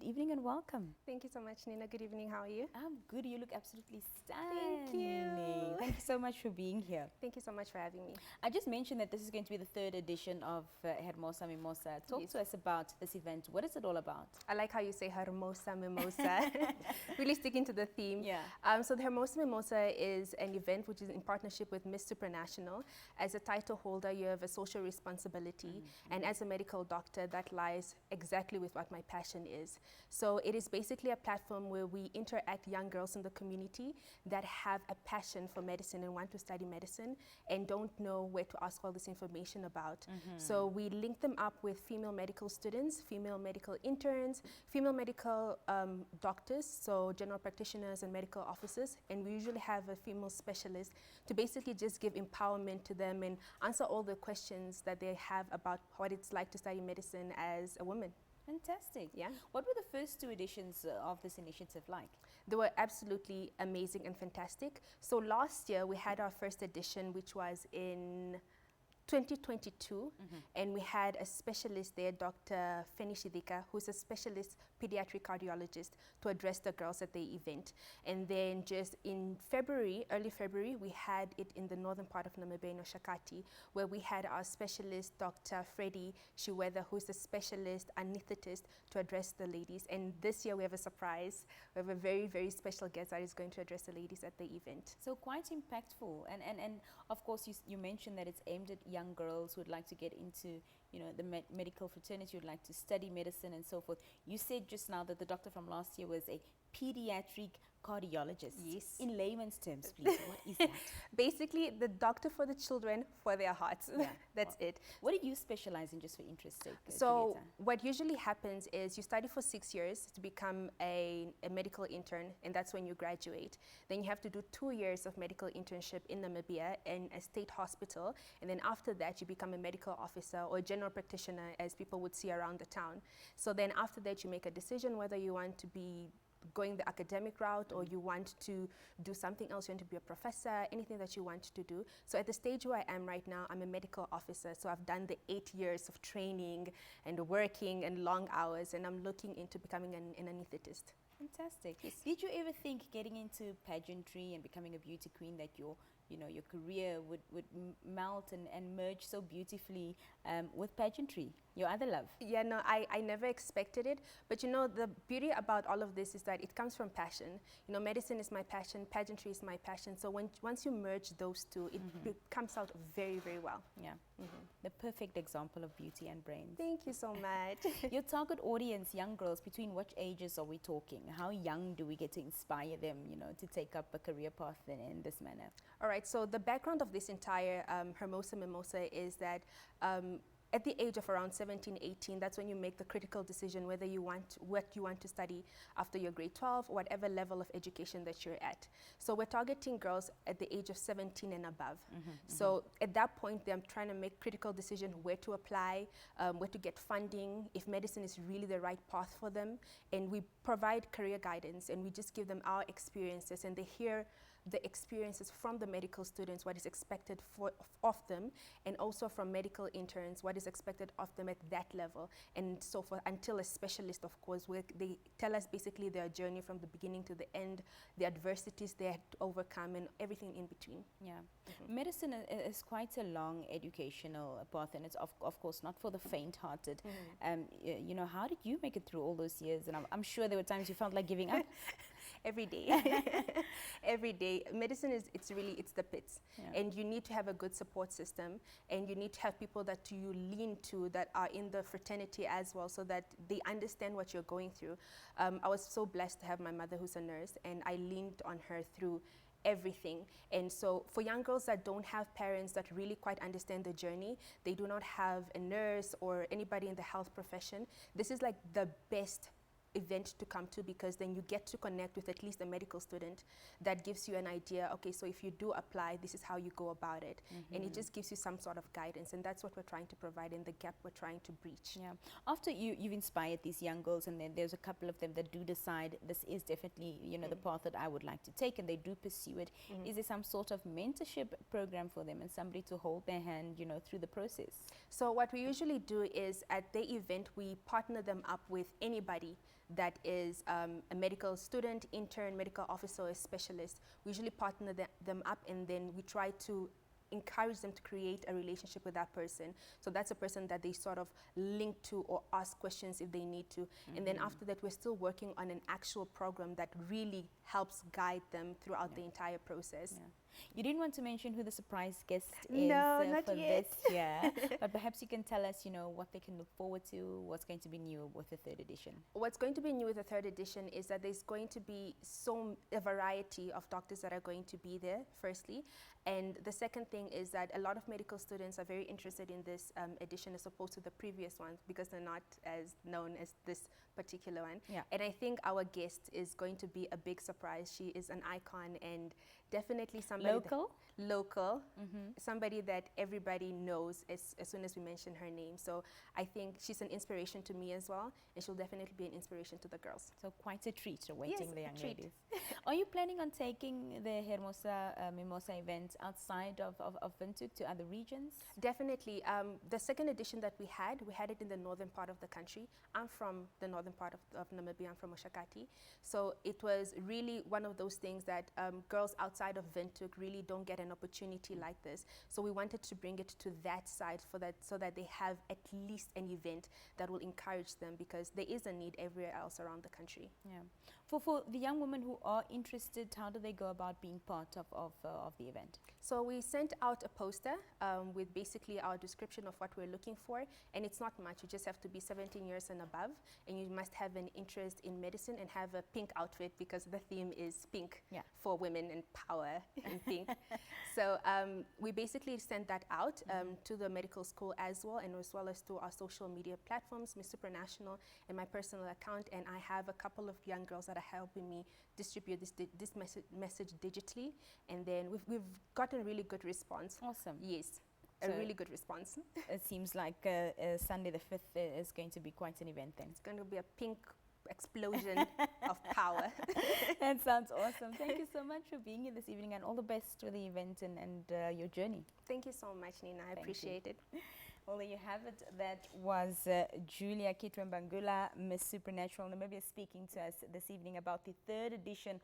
evening and welcome. Thank you so much, Nina. Good evening. How are you? I'm good. You look absolutely stunning. Thank you. Thank you so much for being here. Thank you so much for having me. I just mentioned that this is going to be the third edition of Hermosa, Mimosa. Talk to us about this event. What is it all about? I like how you say Hermosa, Mimosa. Really sticking to the theme. Yeah. So the Hermosa Mimosa is an event which is in partnership with Miss Supranational. As a title holder, you have a social responsibility. And as a medical doctor, that lies exactly with what my passion is. So it is basically a platform where we interact young girls in the community that have a passion for medicine and want to study medicine and don't know where to ask all this information about. So we link them up with female medical students, female medical interns, female medical doctors, so general practitioners and medical officers, and we usually have a female specialist to basically just give empowerment to them and answer all the questions that they have about what it's like to study medicine as a woman. Fantastic. Yeah. What were the first two editions of this initiative like? They were absolutely amazing and fantastic. So last year we had our first edition, which was in 2022, and we had a specialist there, Dr. Fenishidika, who's a specialist pediatric cardiologist, to address the girls at the event. And then just in February, early February, we had it in the northern part of Namibia, in Oshakati, where we had our specialist, Dr. Freddie Shiwetha, who's a specialist anesthetist, to address the ladies. And this year we have a surprise. We have a very, very special guest that is going to address the ladies at the event. So quite impactful. And of course, you mentioned that it's aimed at young girls who would like to get into, you know, the medical fraternity, who'd like to study medicine and so forth. You said just now that the doctor from last year was a pediatric cardiologist. Yes. In layman's terms, please, what is that? Basically, the doctor for the children, for their hearts. Yeah. That's it. What do you specialize in, just for interest's sake? So Julita? what usually happens is you study for 6 years to become a medical intern, and that's when you graduate. Then you have to do 2 years of medical internship in Namibia in a state hospital, and then after that you become a medical officer or a general practitioner, as people would see around the town. So then after that you make a decision whether you want to be going the academic route or you want to do something else, you want to be a professor, anything that you want to do. So at the stage where I am right now, I'm a medical officer, so I've done the 8 years of training and working and long hours, and I'm looking into becoming an anesthetist. Fantastic. Yes. Did you ever think getting into pageantry and becoming a beauty queen that your career would melt and merge so beautifully with pageantry, your other love? Yeah, no, I never expected it. But you know, the beauty about all of this is that it comes from passion. You know, medicine is my passion, pageantry is my passion. So once you merge those two, it comes out very, very well. Yeah. The perfect example of beauty and brains. Thank you so much. Your target audience, young girls, between what ages are we talking? How young do we get to inspire them, you know, to take up a career path in this manner? All right, so the background of this entire Hermosa Mimosa is that at the age of around 17, 18, that's when you make the critical decision whether you want what you want to study after your grade 12 or whatever level of education that you're at. So we're targeting girls at the age of 17 and above. So at that point, they're trying to make critical decision where to apply, where to get funding, if medicine is really the right path for them. And we provide career guidance, and we just give them our experiences, and they hear the experiences from the medical students, what is expected of them, and also from medical interns, what is expected of them at that level, and so forth, until a specialist, of course, where they tell us basically their journey from the beginning to the end, the adversities they had to overcome, and everything in between. Yeah. Medicine is quite a long educational path, and it's of course not for the faint-hearted. You know, how did you make it through all those years? And I'm sure there were times you felt like giving up. Every day. Every day. Medicine it's the pits. Yeah. And you need to have a good support system, and you need to have people that you lean to that are in the fraternity as well, so that they understand what you're going through. I was so blessed to have my mother, who's a nurse, and I leaned on her through everything. And so for young girls that don't have parents that really quite understand the journey, they do not have a nurse or anybody in the health profession, this is like the best event to come to, because then you get to connect with at least a medical student that gives you an idea, okay, so if you do apply, this is how you go about it. And it just gives you some sort of guidance, and that's what we're trying to provide in the gap we're trying to breach. Yeah. After you've inspired these young girls, and then there's a couple of them that do decide this is definitely, you know, the path that I would like to take, and they do pursue it. Is there some sort of mentorship program for them and somebody to hold their hand, you know, through the process? So what we usually do is at the event, we partner them up with anybody that is a medical student, intern, medical officer, or a specialist. We usually partner them up, and then we try to encourage them to create a relationship with that person. So that's a person that they sort of link to or ask questions if they need to. And then after that, we're still working on an actual program that really helps guide them throughout the entire process. You didn't want to mention who the surprise guest is No, not for yet. this year, but perhaps you can tell us, what they can look forward to, what's going to be new with the third edition. What's going to be new with the third edition is that there's going to be a variety of doctors that are going to be there, firstly. And the second thing is that a lot of medical students are very interested in this edition as opposed to the previous ones, because they're not as known as this particular one. And I think our guest is going to be a big surprise. She is an icon and definitely somebody local, somebody that everybody knows as soon as we mention her name. So I think she's an inspiration to me as well, and she'll definitely be an inspiration to the girls. So quite a treat awaiting the young ladies. Treat. Are you planning on taking the Hermosa Mimosa event outside of Windhoek to other regions? Definitely. The second edition that we had it in the northern part of the country. I'm from the northern part of Namibia. I'm from Oshakati. So it was really one of those things that girls outside of Windhoek really don't get an opportunity like this. So we wanted to bring it to that side so that they have at least an event that will encourage them, because there is a need everywhere else around the country. For the young women who are interested, how do they go about being part of the event? So we sent out a poster with basically our description of what we're looking for, and it's not much. You just have to be 17 years and above, and you must have an interest in medicine and have a pink outfit, because the theme is pink for women and power in pink. So we basically sent that out to the medical school as well as to our social media platforms, Miss Supranational, and my personal account. And I have a couple of young girls that are helping me distribute this message digitally, and then we've gotten really good response. Awesome. Yes, so a really good response. It seems like Sunday the 5th is going to be quite an event then. It's going to be a pink explosion of power. That sounds awesome. Thank you so much for being here this evening, and all the best for the event and your journey. Thank you so much, Nina. I appreciate it. Well, there you have it. That was Julita Kitwe Mbangula, Miss Supranational Namibia, speaking to us this evening about the third edition